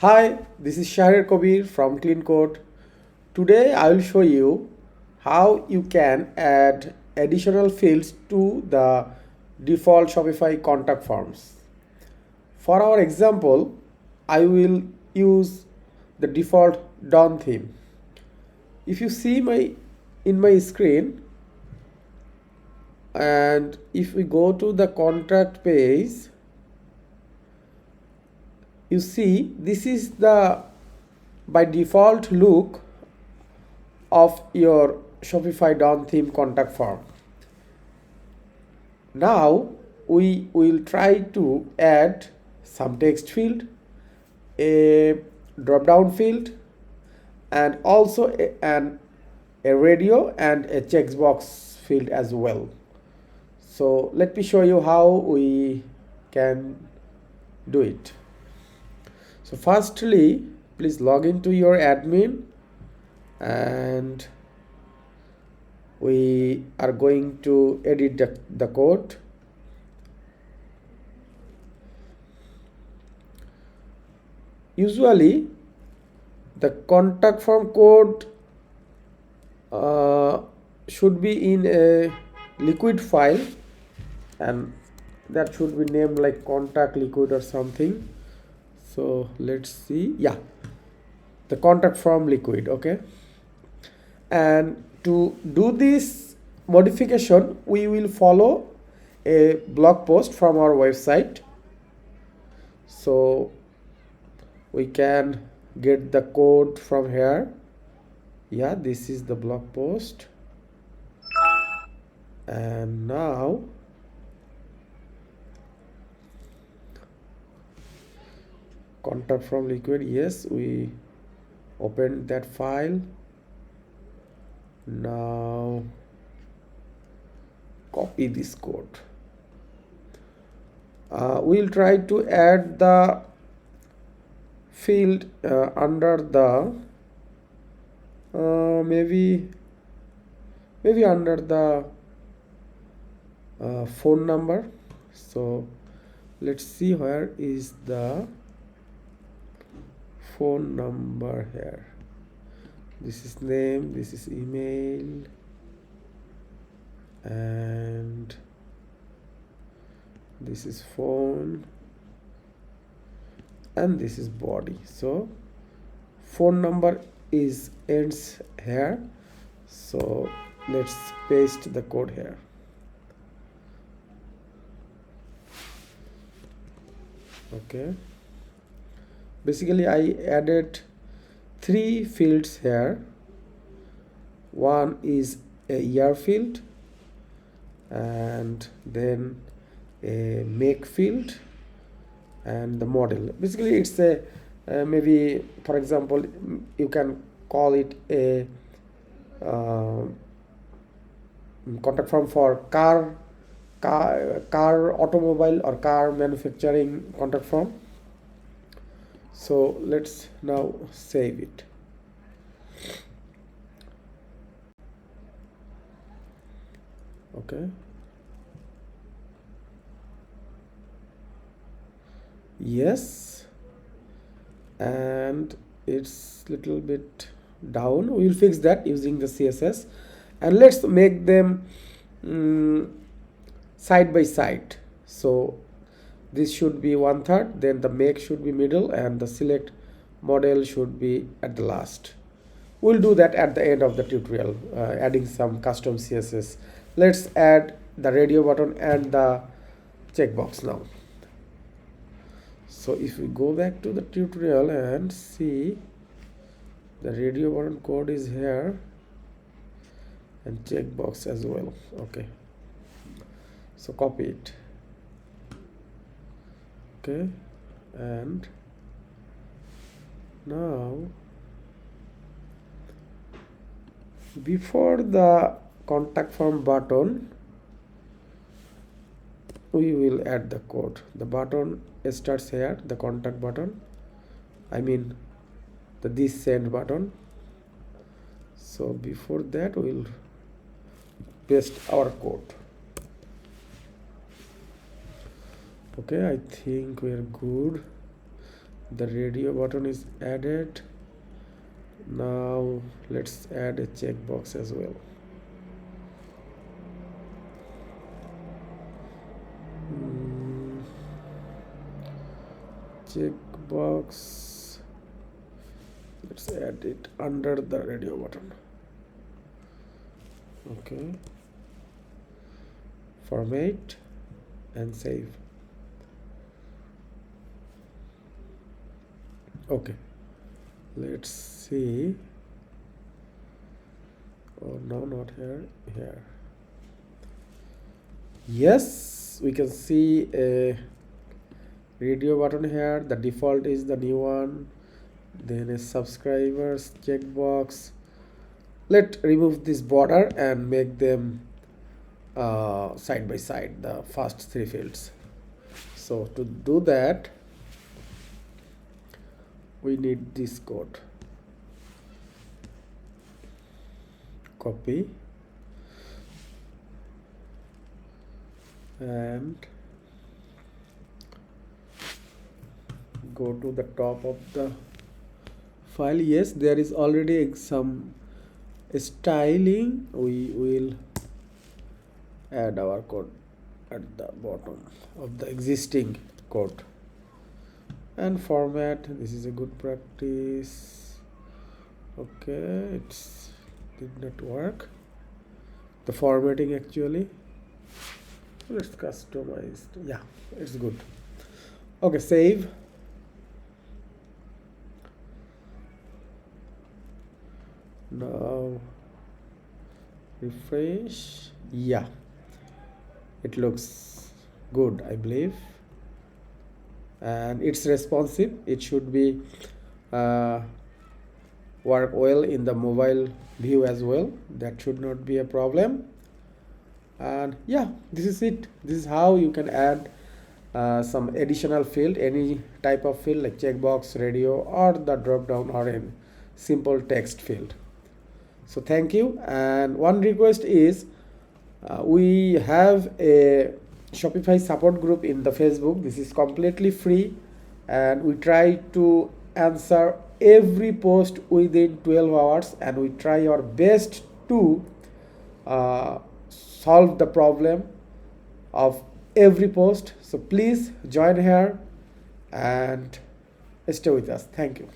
Hi, this is Shahir Kabir from KlinKode. Today I will show you how you can add additional fields to the default Shopify contact forms. For our example, I will use the default Dawn theme. If you see my screen, and if we go to the contact page, you see this is the by default look of your Shopify Dawn theme contact form. Now we will try to add some text field, a drop down field, and also a radio and a checkbox field as well. So let me show you how we can do it. So firstly, please log into your admin, and we are going to edit the code. Usually the contact form code should be in a liquid file, and that should be named like contact liquid or something. So let's see, yeah, the contact form liquid. Okay, and to do this modification we will follow a blog post from our website, so we can get the code from here. Yeah, this is the blog post, and now contact from liquid, yes, we opened that file. Now copy this code. We'll try to add the field under the maybe under the phone number. So let's see, where is the phone number here. This is name, this is email, and this is phone, and this is body. So phone number is ends here, so let's paste the code here. Okay, basically I added three fields here. One is a year field, and then a make field, and the model. Basically it's a maybe, for example, you can call it a contact form for car, automobile, or car manufacturing contact form. So let's now save it. Okay, yes, and it's little bit down. We will fix that using the CSS, and let's make them side by side. So this should be 1/3, then the make should be middle, and the select model should be at the last. We'll do that at the end of the tutorial, adding some custom CSS. Let's add the radio button and the checkbox now. So if we go back to the tutorial and see, the radio button code is here, and checkbox as well. Okay, so copy it. Okay, and now before the contact form button we will add the code. The button starts here, the contact button, I mean this send button. So before that we'll paste our code. Okay, I think we're good. The radio button is added. Now let's add a checkbox as well. Checkbox, let's add it under the radio button. Okay, format and save. Okay, let's see. Oh no, not here, here. Yes, we can see a radio button here. The default is the new one. Then a subscribers checkbox. Let's remove this border and make them side by side, the first three fields. So to do that, we need this code. Copy and go to the top of the file. Yes, there is already some styling. We will add our code at the bottom of the existing code. And format, this is a good practice. Okay, it's did not work, the formatting actually. Let's customize. Yeah, it's good. Okay, save. Now refresh. Yeah, it looks good, I believe, and it's responsive. It should be work well in the mobile view as well. That should not be a problem. And yeah, this is it. This is how you can add some additional field, any type of field like checkbox, radio, or the drop down, or a simple text field. So thank you. And one request is we have a Shopify support group in the Facebook. This is completely free, and we try to answer every post within 12 hours, and we try our best to solve the problem of every post. So please join here and stay with us. Thank you.